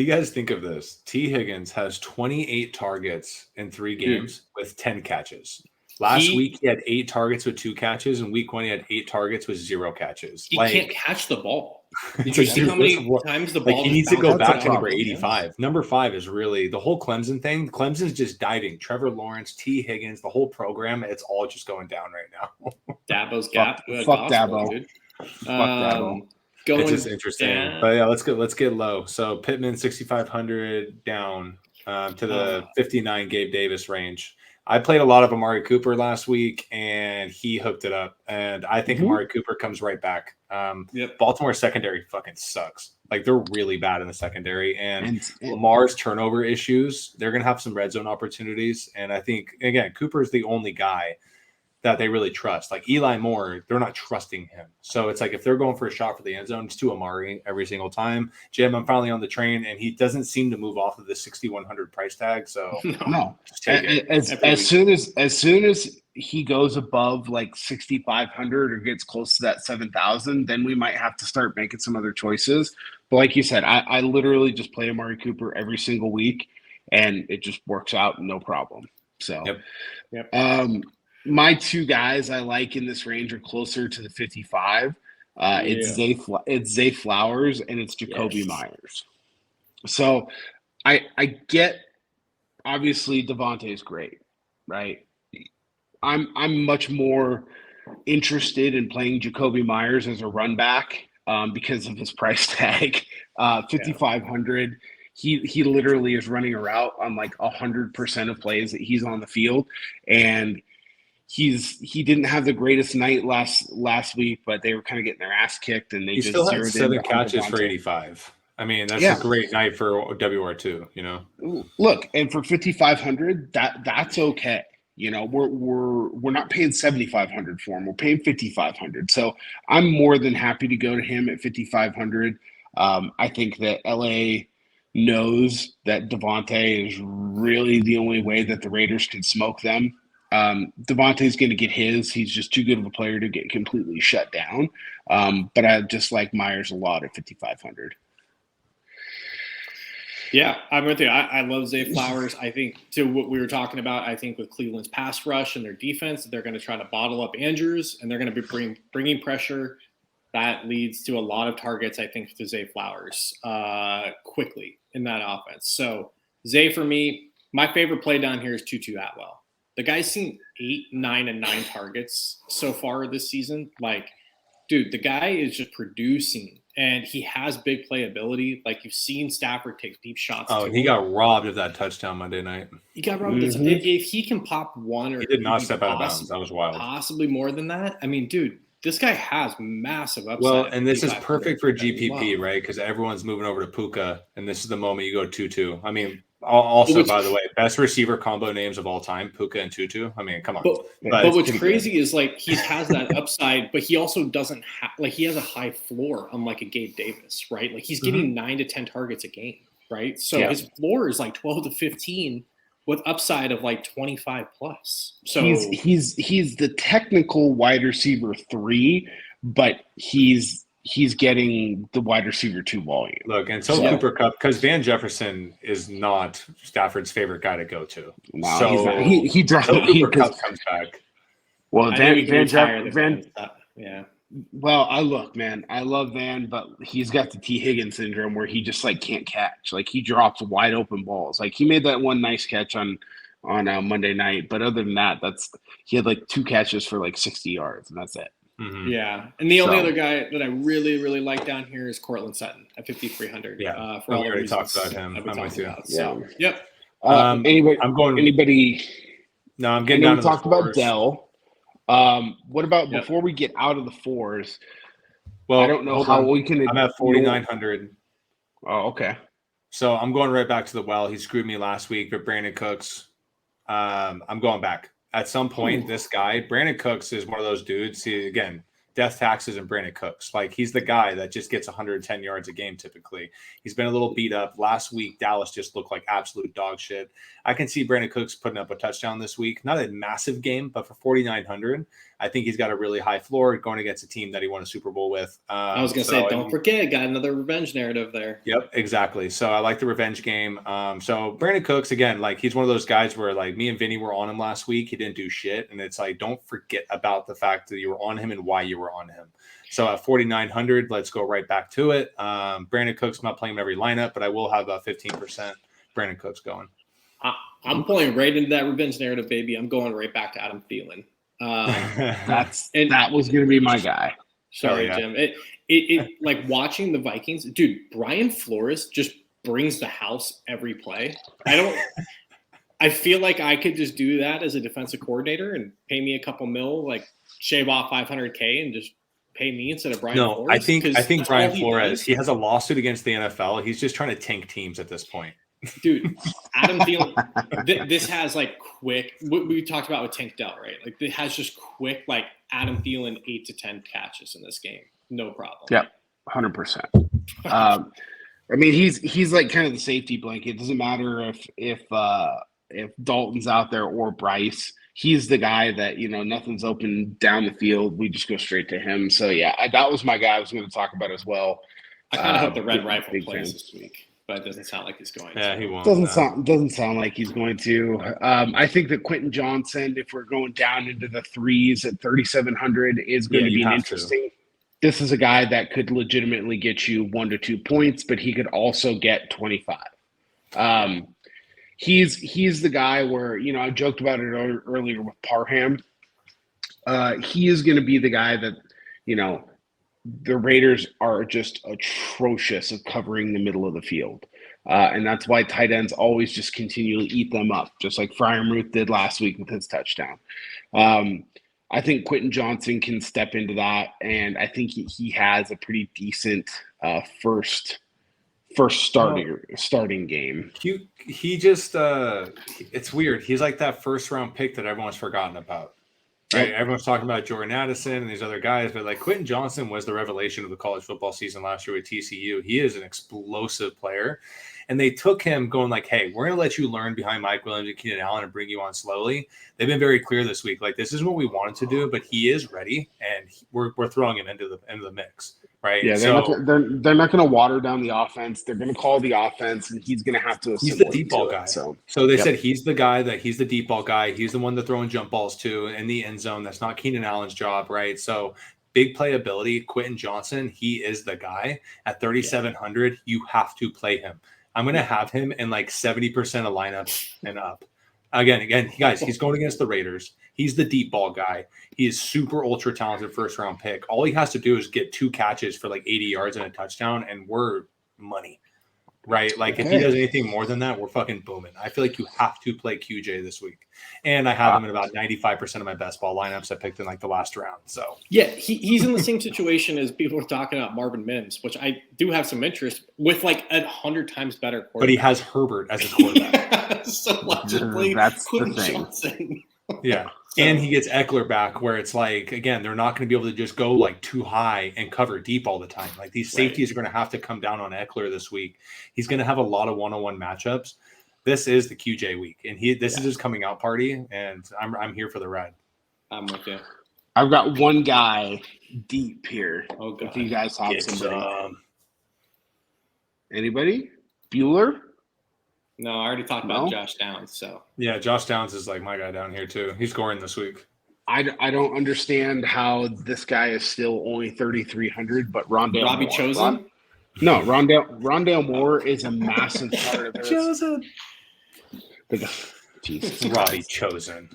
guys think of this? T. Higgins has 28 targets in 3 games with 10 catches. Last week he had 8 targets with 2 catches, and week 1 he had 8 targets with 0 catches. He can't catch the ball. Did you see how many times the ball? He needs to go back to number 85. Number 5 is really the whole Clemson thing. Clemson's just diving. Trevor Lawrence, T. Higgins, the whole program. It's all just going down right now. Dabo's gap. Fuck Dabo. Dude. Fuck Dabo. It's just interesting. Down. But yeah, let's get low. So Pittman 6,500 down to the 59 Gabe Davis range. I played a lot of Amari Cooper last week, and he hooked it up. And I think Amari Cooper comes right back. Baltimore secondary fucking sucks. Like, they're really bad in the secondary. And Lamar's turnover issues, they're going to have some red zone opportunities. And I think, again, Cooper is the only guy that they really trust. Like Eli Moore, they're not trusting him. So it's like if they're going for a shot for the end zone, it's to Amari every single time. Jim, I'm finally on the train, and he doesn't seem to move off of the 6,100 price tag. So no, as soon as he goes above like 6,500 or gets close to that 7,000, then we might have to start making some other choices. But like you said, I literally just play Amari Cooper every single week, and it just works out no problem. So, my 2 guys I like in this range are closer to the 55. It's Zay Flowers and it's Jacoby Myers. So I get, obviously Devontae is great, right? I'm much more interested in playing Jacoby Myers as a run back because of his price tag. 5,500. He literally is running a route on like 100% of plays that he's on the field, and he didn't have the greatest night last week, but they were kind of getting their ass kicked, and they He just still had zeroed 7 in catches for Devontae. 85. I mean, that's a great night for WR2, you know. Look, and for 5,500, that's okay. You know, we're not paying 7,500 for him. We're paying 5,500. So I'm more than happy to go to him at 5,500. I think that LA knows that Devontae is really the only way that the Raiders can smoke them. Devontae's going to get his. He's just too good of a player to get completely shut down. But I just like Myers a lot at 5,500. Yeah, I'm with you. I love Zay Flowers. I think to what we were talking about, I think with Cleveland's pass rush and their defense, they're going to try to bottle up Andrews, and they're going to be bringing pressure. That leads to a lot of targets, I think, to Zay Flowers quickly in that offense. So Zay, for me, my favorite play down here is Tutu Atwell. The guy's seen 8, 9, and 9 targets so far this season. Like, dude, the guy is just producing. And he has big playability. Like, you've seen Stafford take deep shots. Oh, he got robbed of that touchdown Monday night. He got robbed. Mm-hmm. If he can pop one or he did not step out of bounds. That was wild. Possibly more than that. I mean, dude, this guy has massive upside. Well, and this is perfect for GPP, right? Because everyone's moving over to Puka, and this is the moment you go Tutu. I mean, also, by the way, best receiver combo names of all time, Puka and Tutu. I mean, come on. But what's crazy is, like, he has that upside, but he also doesn't have, like, he has a high floor, unlike a Gabe Davis, right? Like, he's getting 9 to 10 targets a game, right? So his floor is like 12 to 15 with upside of like 25 plus. So he's the technical wide receiver 3, but he's getting the wide receiver 2 volume. Look, and so Cooper Kupp, because Van Jefferson is not Stafford's favorite guy to go to. No, so he dropped. Cooper Kupp comes back. Well, Van Jefferson. Yeah. Well, I love Van, but he's got the T. Higgins syndrome where he just like can't catch. Like, he drops wide open balls. Like, he made that one nice catch on Monday night, but other than that, he had like 2 catches for like 60 yards, and that's it. Mm-hmm. Yeah, and the only other guy that I really, really like down here is Cortland Sutton at 5,300. Yeah, for all the reasons talked about him. I'm with you. So, yep. Anybody? No, I'm getting down to the 4s. Talked about Dell. What about before we get out of the 4s? Well, I don't know how we can. I'm at 4,900. Oh, okay. So I'm going right back to the well. He screwed me last week, but Brandon Cooks. I'm going back. At some point, this guy, Brandon Cooks, is one of those dudes. See, again, death taxes and Brandon Cooks. Like, he's the guy that just gets 110 yards a game typically. He's been a little beat up. Last week, Dallas just looked like absolute dog shit. I can see Brandon Cooks putting up a touchdown this week. Not a massive game, but for 4,900, I think he's got a really high floor going against a team that he won a Super Bowl with. I was going to say, don't forget, got another revenge narrative there. Yep, exactly. So I like the revenge game. So Brandon Cooks, again, like, he's one of those guys where, like, me and Vinny were on him last week. He didn't do shit. And it's like, don't forget about the fact that you were on him and why you were on him. So at 4,900, let's go right back to it. Brandon Cooks, I'm not playing him every lineup, but I will have about 15% Brandon Cooks going. I'm pulling right into that revenge narrative, baby. I'm going right back to Adam Thielen. That was going to be my guy. Sorry, Jim. It like watching the Vikings, dude. Brian Flores just brings the house every play. I feel like I could just do that as a defensive coordinator and pay me a couple mil, like shave off $500K and just pay me instead of Brian Flores. I think Brian Flores, he has a lawsuit against the NFL. He's just trying to tank teams at this point. Dude, Adam Thielen, this has like quick, what we talked about with Tank Dell, right? Like, it has just quick, like Adam Thielen 8 to 10 catches in this game. No problem. Yep, 100%. I mean, he's like kind of the safety blanket. It doesn't matter if Dalton's out there or Bryce. He's the guy that, nothing's open down the field. We just go straight to him. So, yeah, that was my guy I was going to talk about as well. I kind of hope the Red Rifle plays this week. But it doesn't sound like he's going to. Yeah, he won't. Doesn't sound like he's going to. I think that Quentin Johnson, if we're going down into the 3s at 3,700, is going to be interesting. This is a guy that could legitimately get you 1 to 2 points, but he could also get 25. He's the guy where, I joked about it earlier with Parham. he is going to be the guy that, the Raiders are just atrocious at covering the middle of the field. And that's why tight ends always just continually eat them up, just like Freiermuth did last week with his touchdown. I think Quentin Johnson can step into that, and I think he has a pretty decent first starting game. He just it's weird. He's like that first round pick that everyone's forgotten about. Right? Yep. Everyone's talking about Jordan Addison and these other guys, but like Quentin Johnson was the revelation of the college football season last year with TCU. He is an explosive player. And they took him going like, hey, we're going to let you learn behind Mike Williams and Keenan Allen and bring you on slowly. They've been very clear this week. Like, this is what we wanted to do, but he is ready, and we're throwing him into the mix, right? Yeah, they're not going to water down the offense. They're going to call the offense, and he's going to have to. He's the deep ball guy. So they said he's the guy he's the deep ball guy. He's the one they're throwing jump balls to in the end zone. That's not Keenan Allen's job, right? So big playability, Quentin Johnson, he is the guy. At 3,700, you have to play him. I'm going to have him in like 70% of lineups and up. Again, guys, he's going against the Raiders. He's the deep ball guy. He is super ultra talented first round pick. All he has to do is get 2 catches for like 80 yards and a touchdown, and we're money, right? Like if he does anything more than that, we're fucking booming. I feel like you have to play QJ this week. And I have him in about 95% of my best ball lineups I picked in like the last round. So yeah, he's in the same situation as people are talking about Marvin Mims, which I do have some interest with, like 100 times better quarterback. But he has Herbert as his quarterback. So logically, that's Quentin the thing. Johnson. Yeah. And he gets Eckler back, where it's like, again, they're not going to be able to just go like too high and cover deep all the time. Like these safeties are going to have to come down on Eckler this week. He's going to have a lot of one-on-one matchups. This is the QJ week, and this is his coming out party, and I'm here for the ride. I'm with you. I've got one guy deep here. Oh, God. If you guys have somebody. Anybody? Bueller? No, I already talked about Josh Downs. So yeah, Josh Downs is like my guy down here too. He's scoring this week. I don't understand how this guy is still only 3,300, but Rondale Robbie Moore. Chosen? No, Rondale Moore is a massive part of this. Chosen. Jesus Robbie Chosen.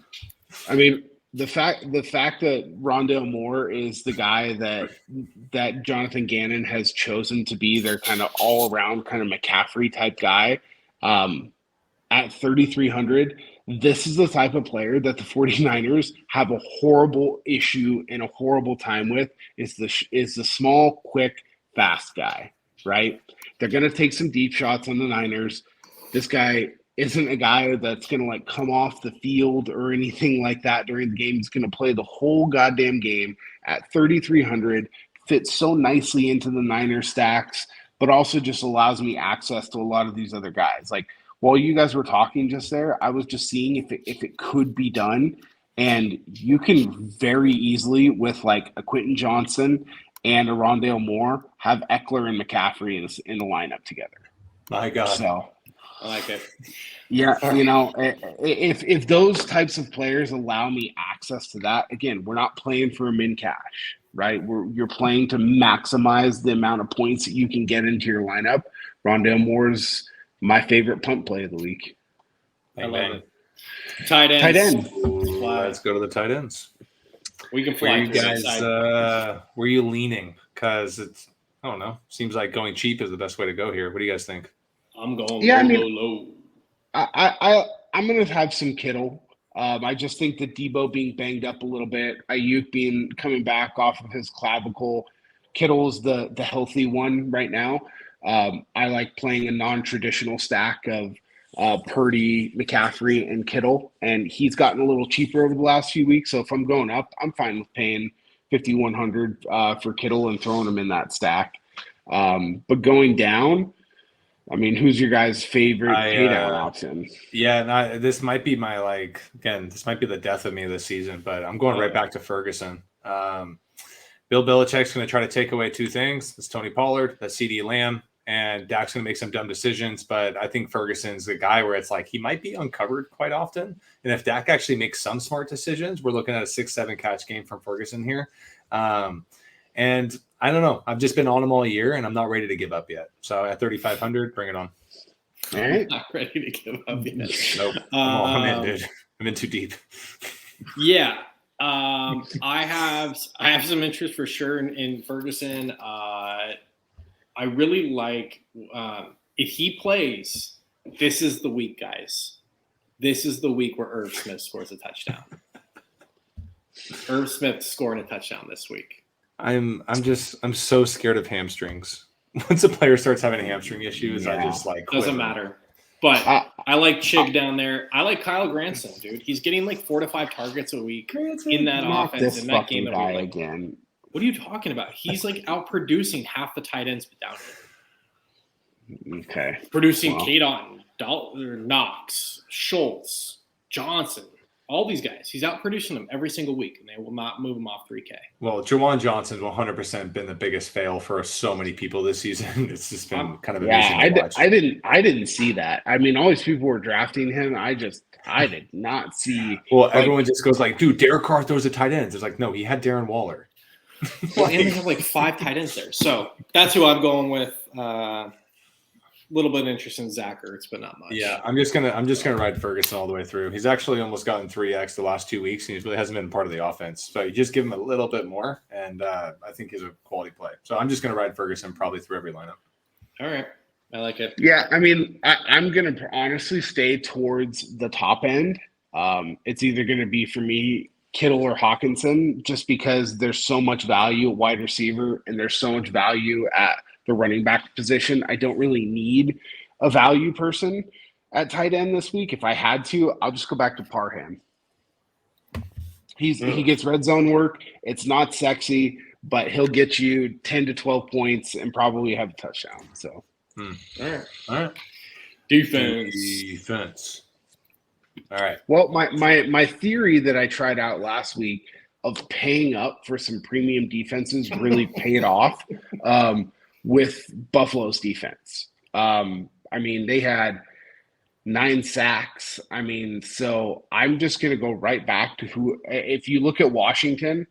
I mean, the fact that Rondale Moore is the guy that Jonathan Gannon has chosen to be their kind of all around kind of McCaffrey type guy, at 3,300, this is the type of player that the 49ers have a horrible issue and a horrible time with. Is the small, quick, fast guy, right? They're going to take some deep shots on the Niners. This guy isn't a guy that's going to like come off the field or anything like that during the game. He's going to play the whole goddamn game at 3,300, fits so nicely into the Niner stacks, but also just allows me access to a lot of these other guys. Like while you guys were talking just there, I was just seeing if it could be done. And you can very easily with like a Quentin Johnson and a Rondale Moore have Eckler and McCaffrey in the lineup together. My God. So I like it. Yeah, if those types of players allow me access to that, again, we're not playing for a min cash, right? You're playing to maximize the amount of points that you can get into your lineup. Rondale Moore's my favorite punt play of the week. I love it. Tight ends. Tight end. Let's go to the tight ends. We can fly. Where you guys, where you leaning? Because it's, I don't know, seems like going cheap is the best way to go here. What do you guys think? I'm going low. I'm going to have some Kittle. I just think that Debo being banged up a little bit, Ayuk coming back off of his clavicle. Kittle's the healthy one right now. I like playing a non-traditional stack of Purdy, McCaffrey, and Kittle, and he's gotten a little cheaper over the last few weeks. So if I'm going up, I'm fine with paying $5,100 for Kittle and throwing him in that stack. But going down, I mean, who's your guys' favorite pay down option? Yeah, this might be this might be the death of me this season, but I'm going right back to Ferguson. Bill Belichick's going to try to take away 2 things. It's Tony Pollard, that's CeeDee Lamb, and Dak's going to make some dumb decisions. But I think Ferguson's the guy where it's like he might be uncovered quite often. And if Dak actually makes some smart decisions, we're looking at a 6-7 catch game from Ferguson here. And I don't know. I've just been on him all year, and I'm not ready to give up yet. So at 3,500, bring it on. All right. I'm not ready to give up yet. Nope. I'm in, dude. I'm in too deep. Yeah. I have some interest for sure in Ferguson. I really like if he plays. This is the week, guys. This is the week where Irv Smith scores a touchdown. Irv Smith scoring a touchdown this week. I'm so scared of hamstrings. Once a player starts having hamstring issues, I just like doesn't matter. But I like Chig down there. I like Kyle Granson, dude. He's getting like 4 to 5 targets a week in that offense. In that game, guy again. What are you talking about? He's like out producing half the tight ends down here. Okay. Producing Kadon, Knox, Schultz, Johnson, all these guys. He's out producing them every single week, and they will not move him off 3K. Well, Jawan Johnson's 100% been the biggest fail for so many people this season. It's just been kind of amazing to watch. I didn't see that. I mean, all these people were drafting him. I did not see. Well, everyone just goes like, dude, Derek Carr throws a tight ends. It's like, no, he had Darren Waller. Well, and they have like 5 tight ends there. So that's who I'm going with. Little bit of interest in Zach Ertz, but not much. Yeah, I'm just gonna ride Ferguson all the way through. He's actually almost gotten 3x the last 2 weeks, and he really hasn't been part of the offense. So you just give him a little bit more, and I think he's a quality play. So I'm just gonna ride Ferguson probably through every lineup. All right, I like it. Yeah, I mean, I'm gonna honestly stay towards the top end. It's either gonna be for me Kittle or Hawkinson, just because there's so much value at wide receiver, and there's so much value at the running back position. I don't really need a value person at tight end this week. If I had to, I'll just go back to Parham. He gets red zone work. It's not sexy, but he'll get you 10 to 12 points and probably have a touchdown. So, All right. Defense. All right. Well, my theory that I tried out last week of paying up for some premium defenses really paid off. With Buffalo's defense. I mean, they had 9 sacks. I mean, so I'm just going to go right back to if you look at Washington,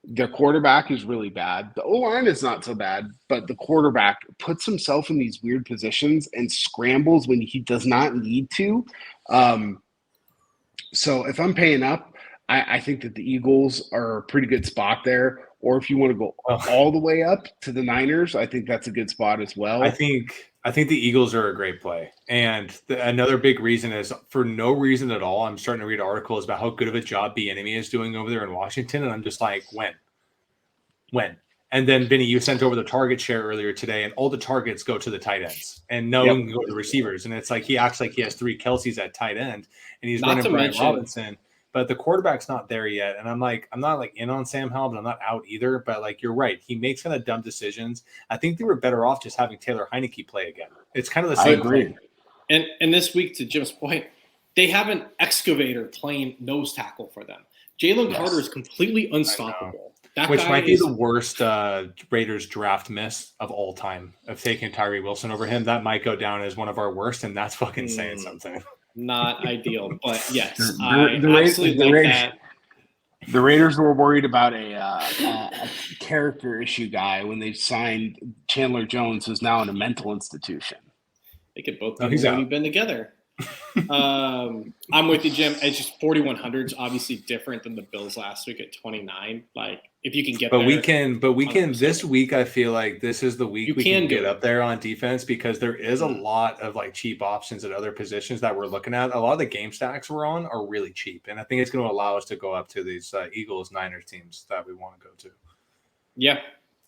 their quarterback is really bad. The O-line is not so bad, but the quarterback puts himself in these weird positions and scrambles when he does not need to. So if I'm paying up, I think that the Eagles are a pretty good spot there. Or if you want to go all the way up to the Niners, I think that's a good spot as well. I think the Eagles are a great play. And another big reason is for no reason at all. I'm starting to read articles about how good of a job Bieniemy is doing over there in Washington. And I'm just like, when? And then, Vinny, you sent over the target share earlier today, and all the targets go to the tight ends. And no one can go to the receivers. And it's like he acts like he has 3 Kelseys at tight end, and he's running Brian Robinson. But the quarterback's not there yet. And I'm not like in on Sam Howell, but I'm not out either. But like, you're right. He makes kind of dumb decisions. I think they were better off just having Taylor Heineke play again. It's kind of the same thing. And this week, to Jim's point, they have an excavator playing nose tackle for them. Jalen Carter is completely unstoppable. Which might be the worst Raiders draft miss of all time of taking Tyree Wilson over him. That might go down as one of our worst, and that's fucking saying something. Not ideal, but yes, I absolutely like that. The Raiders were worried about a character issue guy when they signed Chandler Jones, who's now in a mental institution. They could both be been together. I'm with you, Jim. It's just 4,100 is obviously different than the Bills last week at 29. Like, if you can get there. We can this week. I feel like this is the week we can get up there on defense, because there is a lot of like cheap options at other positions that we're looking at. A lot of the game stacks we're on are really cheap, and I think it's going to allow us to go up to these Eagles Niners teams that we want to go to. Yeah.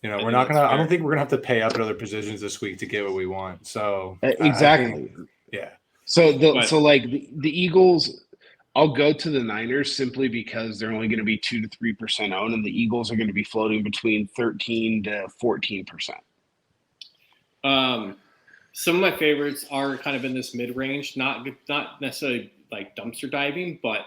We're not gonna. I don't think we're gonna have to pay up at other positions this week to get what we want. So exactly. Yeah. So the Eagles, I'll go to the Niners simply because they're only going to be 2 to 3% owned, and the Eagles are going to be floating between 13 to 14%. Some of my favorites are kind of in this mid range, not necessarily like dumpster diving, but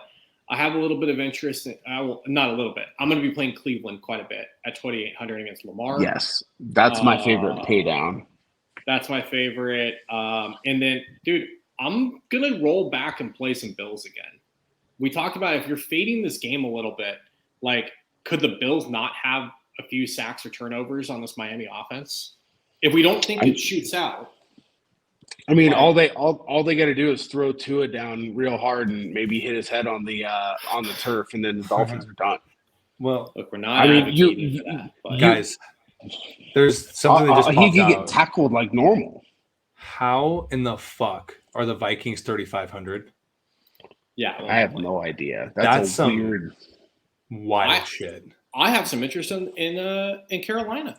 I have a little bit of interest. Not a little bit. I'm going to be playing Cleveland quite a bit at 2,800 against Lamar. Yes, that's my favorite pay down. That's my favorite. And then, dude, I'm going to roll back and play some Bills again. We talked about if you're fading this game a little bit, like, could the Bills not have a few sacks or turnovers on this Miami offense? If we don't think it shoots out. I mean, all they got to do is throw Tua down real hard and maybe hit his head on the turf, and then the Dolphins are done. Well, look, we're not advocating for that, but guys, there's something that just he popped could out. get tackled like normal. How in the fuck are the Vikings 3,500? Yeah, I have no idea. That's some weird, wild shit. I have some interest in Carolina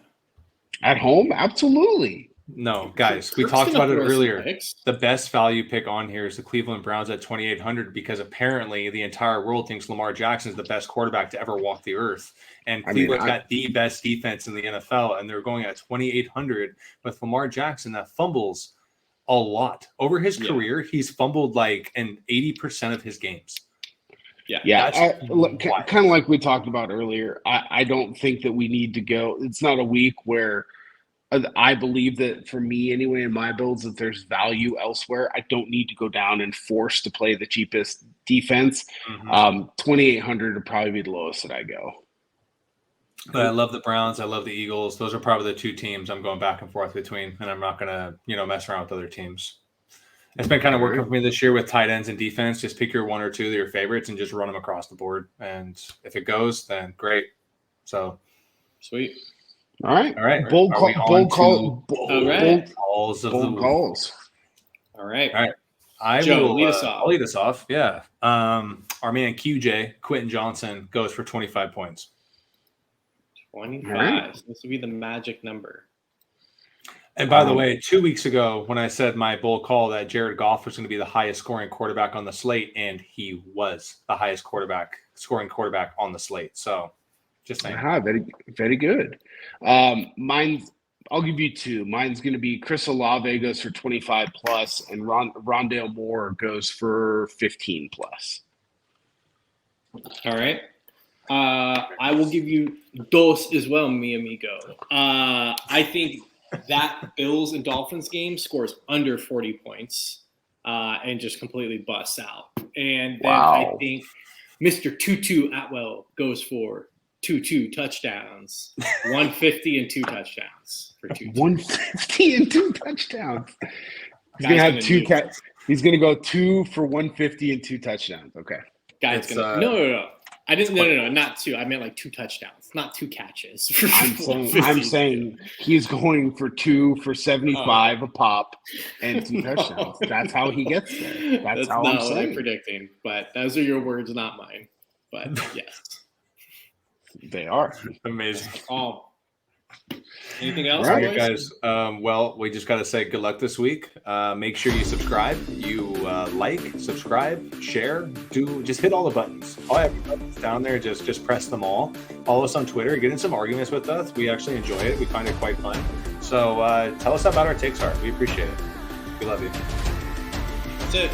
at home. Absolutely. No, guys, we Kirk's talked gonna about it throw some earlier. picks. The best value pick on here is the Cleveland Browns at 2,800 because apparently the entire world thinks Lamar Jackson is the best quarterback to ever walk the earth. And Cleveland's got the best defense in the NFL, and they're going at 2,800 with Lamar Jackson that fumbles a lot. Over his career, he's fumbled like in 80% of his games. Yeah. Kind of like we talked about earlier, I don't think that we need to go. It's not a week where I believe that for me anyway, in my builds, that there's value elsewhere. I don't need to go down and force to play the cheapest defense. 2,800 would probably be the lowest that I go. But I love the Browns. I love the Eagles. Those are probably the two teams I'm going back and forth between, and I'm not going to, mess around with other teams. It's been kind of working for me this year with tight ends and defense. Just pick your one or two of your favorites and just run them across the board. And if it goes, then great. So sweet. All right. Bold calls. All right. Lead us off. I'll lead us off. Yeah. Our man QJ, Quentin Johnson, goes for 25 points. 25. Right. So this would be the magic number. And by the way, 2 weeks ago, when I said my bold call that Jared Goff was going to be the highest scoring quarterback on the slate, and he was the highest scoring quarterback on the slate. So just saying. Very, very good. I'll give you two. Mine's going to be Chris Olave goes for 25 plus, and Rondale Moore goes for 15 plus. All right. I will give you dos as well, mi amigo. I think that Bills and Dolphins game scores under 40 points and just completely busts out. And then I think Mr. Tutu Atwell goes for 2 touchdowns, 150 and 2 touchdowns for 2. 150 and 2 touchdowns. He's going to have two cats. He's going to go 2 for 150 and 2 touchdowns. Okay. Guy's going to no. I didn't. No, not 2. I meant like 2 touchdowns, not 2 catches. I'm saying he's going for 2 for 75 a pop and 2 touchdowns. That's how he gets there. That's how I'm saying. What I'm predicting, but those are your words, not mine. But yes, they are amazing. Anything else, all right, guys? Well, we just got to say good luck this week. Make sure you subscribe, subscribe, share, just hit all the buttons. All the buttons down there, just press them all. Follow us on Twitter. Get in some arguments with us. We actually enjoy it. We find it quite fun. So tell us how about our takes are. We appreciate it. We love you. That's it.